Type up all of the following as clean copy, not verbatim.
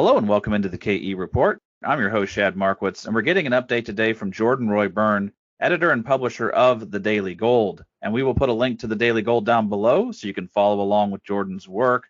Hello and welcome into the KE Report. I'm your host, Shad Markowitz, and we're getting an update today from Jordan Roy-Byrne, editor and publisher of The Daily Gold. And we will put a link to The Daily Gold down below so you can follow along with Jordan's work.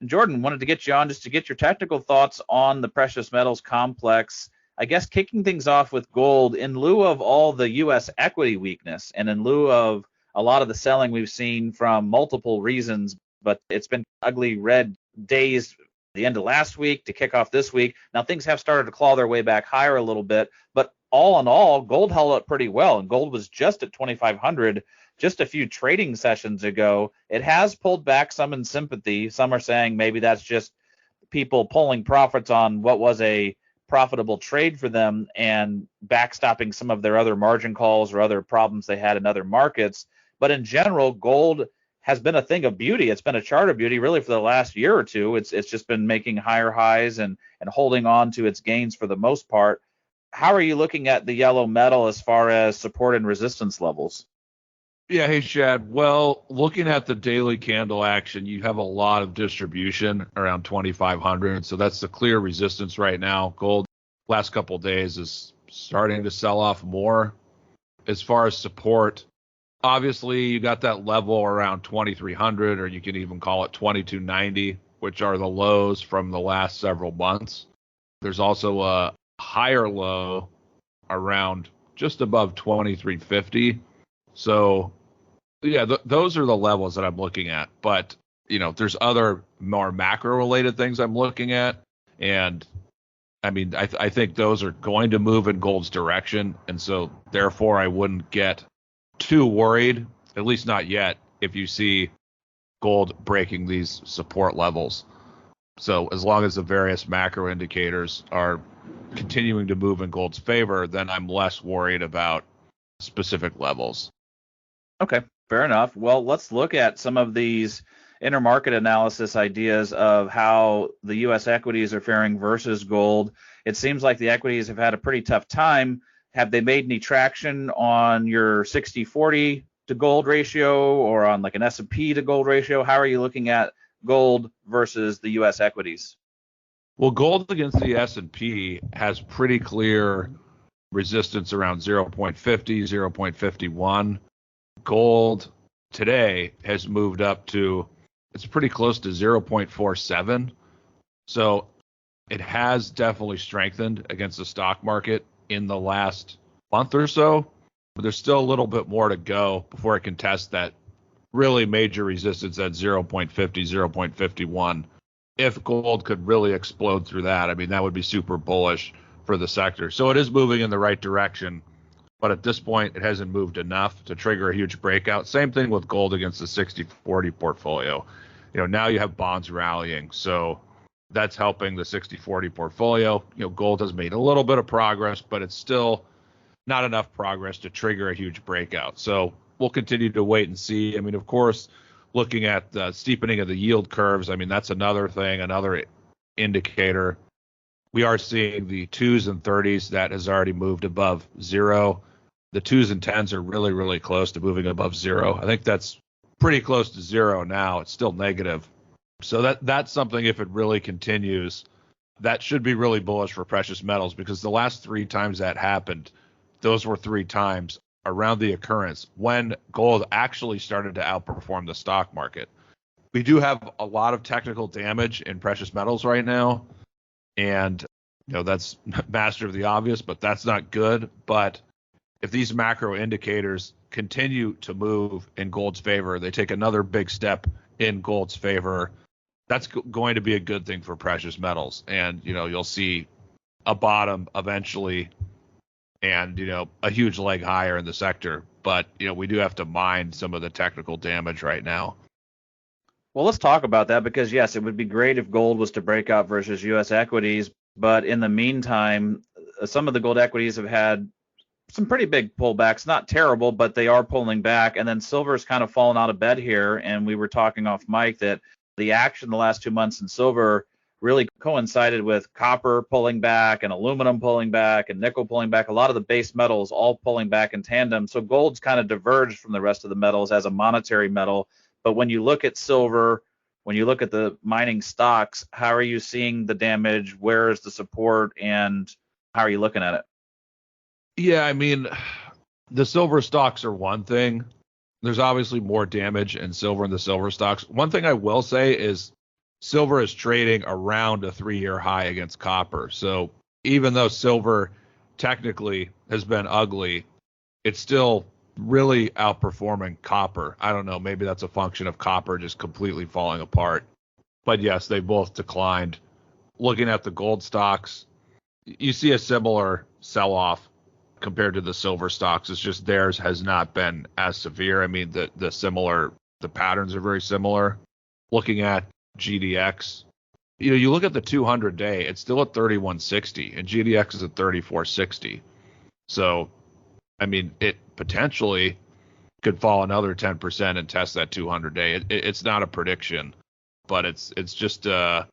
And Jordan, wanted to get you on just to get your technical thoughts on the precious metals complex. I guess kicking things off with gold, in lieu of all the U.S. equity weakness and in lieu of a lot of the selling we've seen from multiple reasons, but it's been ugly red days the end of last week to kick off this week. Now things have started to claw their way back higher a little bit, but all in all, gold held up pretty well, and gold was just at 2,500 just a few trading sessions ago. It has pulled back some in sympathy. Some are saying maybe that's just people pulling profits on what was a profitable trade for them and backstopping some of their other margin calls or other problems they had in other markets. But in general, gold has been a thing of beauty. It's been a chart of beauty really for the last year or two. It's just been making higher highs and holding on to its gains for the most part. How are you looking at the yellow metal as far as support and resistance levels? Yeah, hey, Shad. Well, looking at the daily candle action, you have a lot of distribution around 2,500. So that's the clear resistance right now. Gold last couple of days is starting to sell off more. As far as support, obviously, you got that level around 2,300, or you can even call it 2,290, which are the lows from the last several months. There's also a higher low around just above 2,350. So, yeah, those are the levels that I'm looking at. But, there's other more macro-related things I'm looking at. And, I think those are going to move in gold's direction. And so, therefore, I wouldn't get too worried, at least not yet, if you see gold breaking these support levels. So as long as the various macro indicators are continuing to move in gold's favor, then I'm less worried about specific levels. Okay, fair enough. Well, let's look at some of these intermarket analysis ideas of how the U.S. equities are faring versus gold. It seems like the equities have had a pretty tough time. Have they made any traction on your 60-40 to gold ratio or on like an S&P to gold ratio? How are you looking at gold versus the U.S. equities? Well, gold against the S&P has pretty clear resistance around 0.50, 0.51. Gold today has moved up to, it's pretty close to 0.47. So it has definitely strengthened against the stock market in the last month or so, but there's still a little bit more to go before it can test that really major resistance at 0.50, 0.51. If gold could really explode through that, that would be super bullish for the sector. So it is moving in the right direction, but at this point, it hasn't moved enough to trigger a huge breakout. Same thing with gold against the 60-40 portfolio. Now you have bonds rallying, so that's helping the 60-40 portfolio. Gold has made a little bit of progress, but it's still not enough progress to trigger a huge breakout. So we'll continue to wait and see. Of course, looking at the steepening of the yield curves, that's another thing, another indicator. We are seeing the 2s and 30s that has already moved above zero. The 2s and 10s are really, really close to moving above zero. I think that's pretty close to zero now. It's still negative. So that's something, if it really continues, that should be really bullish for precious metals, because the last 3 times that happened, those were 3 times around the occurrence when gold actually started to outperform the stock market. We do have a lot of technical damage in precious metals right now, and that's master of the obvious, but that's not good. But if these macro indicators continue to move in gold's favor, they take another big step in gold's favor, that's going to be a good thing for precious metals. And, you'll see a bottom eventually and, a huge leg higher in the sector. But, we do have to mind some of the technical damage right now. Well, let's talk about that because, yes, it would be great if gold was to break out versus U.S. equities. But in the meantime, some of the gold equities have had some pretty big pullbacks, not terrible, but they are pulling back. And then silver's kind of fallen out of bed here. And we were talking off mic that the action the last 2 months in silver really coincided with copper pulling back and aluminum pulling back and nickel pulling back, a lot of the base metals all pulling back in tandem. So gold's kind of diverged from the rest of the metals as a monetary metal. But when you look at silver when you look at the mining stocks, how are you seeing the damage? Where is the support, and how are you looking at it? Yeah, I mean, the silver stocks are one thing. There's obviously more damage in silver in the silver stocks. One thing I will say is silver is trading around a 3-year high against copper. So even though silver technically has been ugly, it's still really outperforming copper. I don't know, maybe that's a function of copper just completely falling apart. But yes, they both declined. Looking at the gold stocks, you see a similar sell-off compared to the silver stocks. It's just theirs has not been as severe. I mean, the patterns are very similar. Looking at GDX, you look at the 200-day, it's still at 3160, and GDX is at 3460. So, I mean, it potentially could fall another 10% and test that 200-day. It's not a prediction, but it's just a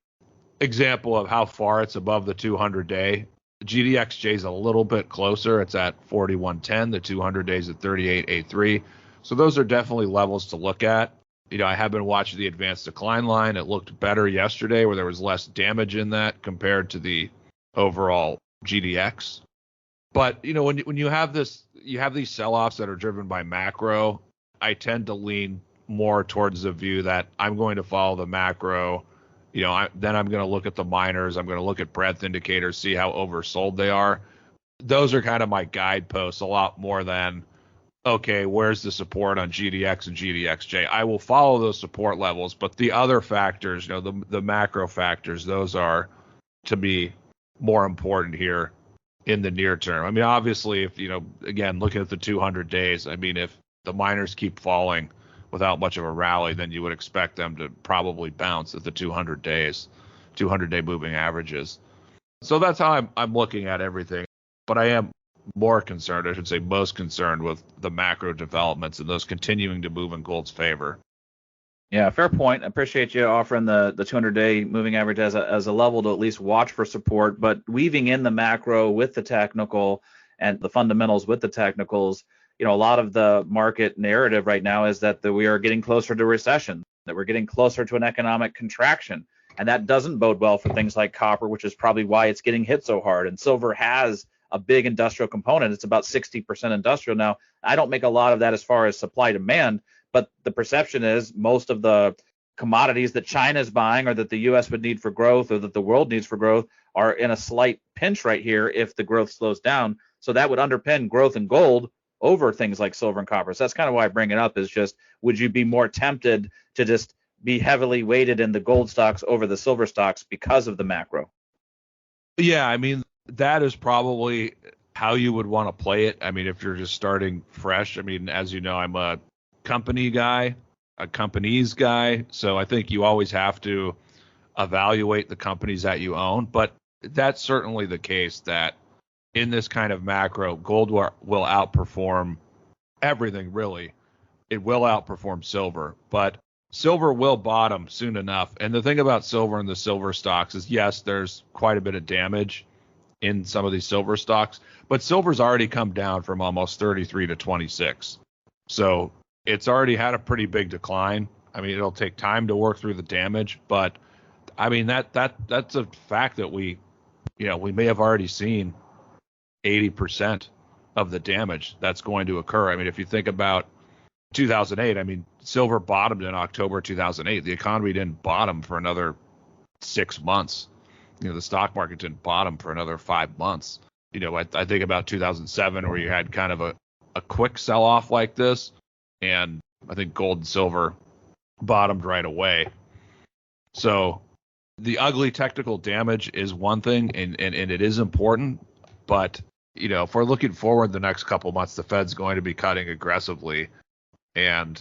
example of how far it's above the 200-day. GDXJ is a little bit closer. It's at 4110. The 200 days at 3883. So those are definitely levels to look at. I have been watching the advanced decline line. It looked better yesterday where there was less damage in that compared to the overall GDX. But, when you have these sell-offs that are driven by macro, I tend to lean more towards the view that I'm going to follow the macro. Then I'm going to look at the miners. I'm going to look at breadth indicators, see how oversold they are. Those are kind of my guideposts a lot more than, okay, where's the support on GDX and GDXJ? I will follow those support levels, but the other factors, the macro factors, those are, to me, more important here in the near term. I mean, obviously, if, again, looking at the 200 days, I mean, if the miners keep falling without much of a rally, then you would expect them to probably bounce at the 200-day moving averages. So that's how I'm looking at everything. But I am more concerned, I should say most concerned, with the macro developments and those continuing to move in gold's favor. Yeah, fair point. I appreciate you offering the 200-day moving average as a level to at least watch for support, but weaving in the macro with the technical and the fundamentals with the technicals. A lot of the market narrative right now is that we are getting closer to recession, that we're getting closer to an economic contraction. And that doesn't bode well for things like copper, which is probably why it's getting hit so hard. And silver has a big industrial component. It's about 60% industrial. Now, I don't make a lot of that as far as supply demand, but the perception is most of the commodities that China is buying or that the U.S. would need for growth or that the world needs for growth are in a slight pinch right here if the growth slows down. So that would underpin growth in gold over things like silver and copper. So that's kind of why I bring it up, is just, would you be more tempted to just be heavily weighted in the gold stocks over the silver stocks because of the macro? Yeah, I mean, that is probably how you would want to play it. I mean, if you're just starting fresh, I mean, as you know, I'm a company guy, a companies guy. So I think you always have to evaluate the companies that you own. But that's certainly the case that in this kind of macro, gold will outperform everything, really. It will outperform silver, but silver will bottom soon enough. And the thing about silver and the silver stocks is, yes, there's quite a bit of damage in some of these silver stocks, but silver's already come down from almost 33 to 26. So it's already had a pretty big decline. I mean, it'll take time to work through the damage, but I mean, that's a fact that we may have already seen 80% of the damage that's going to occur. I mean, if you think about 2008, I mean, silver bottomed in October 2008. The economy didn't bottom for another 6 months. The stock market didn't bottom for another 5 months. I think about 2007, where you had kind of a quick sell-off like this, and I think gold and silver bottomed right away. So the ugly technical damage is one thing, and it is important, but if we're looking forward the next couple months, the Fed's going to be cutting aggressively. And,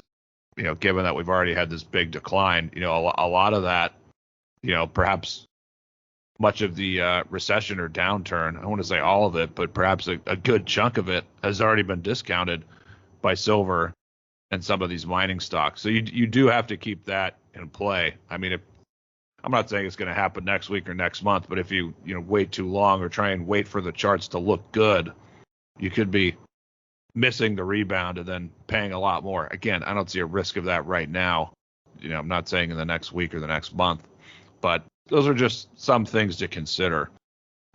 given that we've already had this big decline, a lot of that, perhaps much of the recession or downturn, I don't want to say all of it, but perhaps a good chunk of it has already been discounted by silver and some of these mining stocks. So you do have to keep that in play. I mean, I'm not saying it's going to happen next week or next month, but if you wait too long or try and wait for the charts to look good, you could be missing the rebound and then paying a lot more. Again, I don't see a risk of that right now, I'm not saying in the next week or the next month, but those are just some things to consider.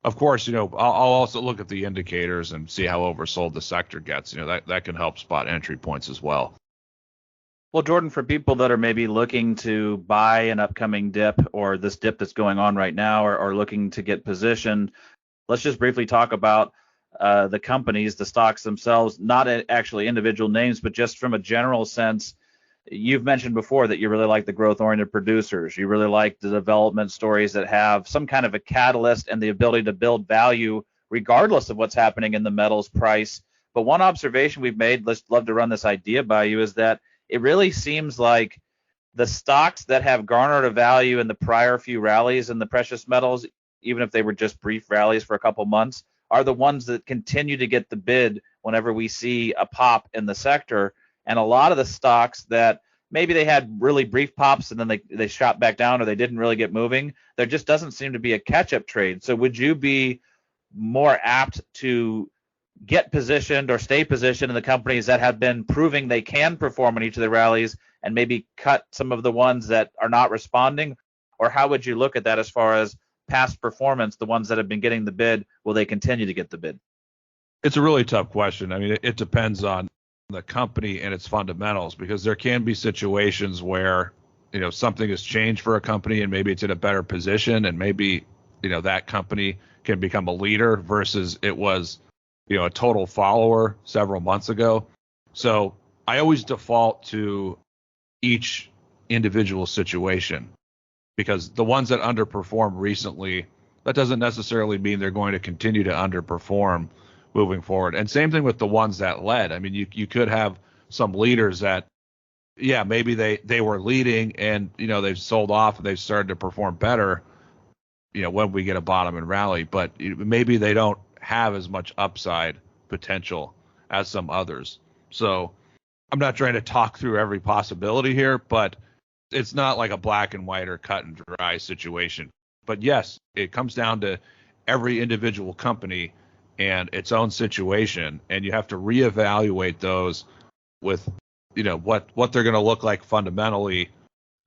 Of course, I'll also look at the indicators and see how oversold the sector gets. That can help spot entry points as well. Well, Jordan, for people that are maybe looking to buy an upcoming dip or this dip that's going on right now, or looking to get positioned, let's just briefly talk about the companies, the stocks themselves, not actually individual names, but just from a general sense. You've mentioned before that you really like the growth-oriented producers. You really like the development stories that have some kind of a catalyst and the ability to build value regardless of what's happening in the metals price. But one observation we've made, let's love to run this idea by you, is that it really seems like the stocks that have garnered a value in the prior few rallies in the precious metals, even if they were just brief rallies for a couple months, are the ones that continue to get the bid whenever we see a pop in the sector. And a lot of the stocks that maybe they had really brief pops and then they shot back down or they didn't really get moving, there just doesn't seem to be a catch-up trade. So would you be more apt to get positioned or stay positioned in the companies that have been proving they can perform in each of the rallies and maybe cut some of the ones that are not responding? Or how would you look at that as far as past performance, the ones that have been getting the bid, will they continue to get the bid? It's a really tough question. I mean, it depends on the company and its fundamentals, because there can be situations where something has changed for a company and maybe it's in a better position, and maybe that company can become a leader versus it was a total follower several months ago. So I always default to each individual situation, because the ones that underperformed recently, that doesn't necessarily mean they're going to continue to underperform moving forward. And same thing with the ones that led. I mean, you could have some leaders that, maybe they were leading and, they've sold off and they've started to perform better, when we get a bottom and rally, but maybe they don't have as much upside potential as some others. So I'm not trying to talk through every possibility here, but it's not like a black and white or cut and dry situation. But yes, it comes down to every individual company and its own situation, and you have to reevaluate those with what they're going to look like fundamentally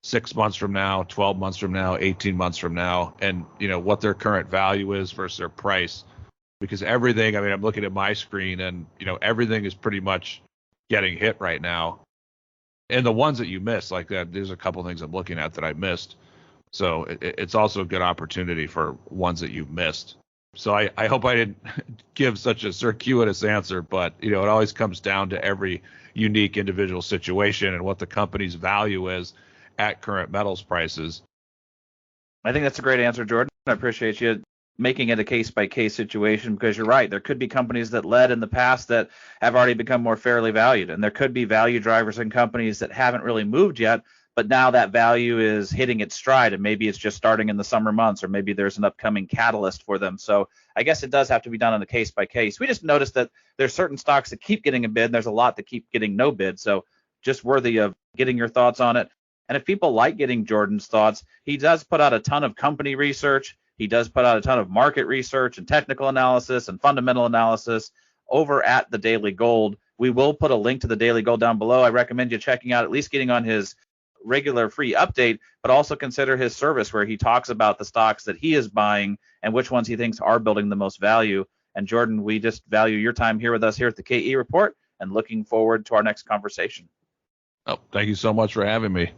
6 months from now, 12 months from now, 18 months from now, and what their current value is versus their price. Because everything, I mean, I'm looking at my screen and everything is pretty much getting hit right now. And the ones that you missed, like that, there's a couple things I'm looking at that I missed. So it's also a good opportunity for ones that you've missed. So I hope I didn't give such a circuitous answer, but it always comes down to every unique individual situation and what the company's value is at current metals prices. I think that's a great answer, Jordan. I appreciate you making it a case-by-case situation, because you're right. There could be companies that led in the past that have already become more fairly valued, and there could be value drivers in companies that haven't really moved yet, but now that value is hitting its stride, and maybe it's just starting in the summer months, or maybe there's an upcoming catalyst for them. So I guess it does have to be done on a case-by-case. We just noticed that there's certain stocks that keep getting a bid, and there's a lot that keep getting no bid. So just worthy of getting your thoughts on it. And if people like getting Jordan's thoughts, he does put out a ton of company research. He does put out a ton of market research and technical analysis and fundamental analysis over at the Daily Gold. We will put a link to the Daily Gold down below. I recommend you checking out, at least getting on his regular free update, but also consider his service where he talks about the stocks that he is buying and which ones he thinks are building the most value. And Jordan, we just value your time here with us here at the KE Report and looking forward to our next conversation. Oh, thank you so much for having me.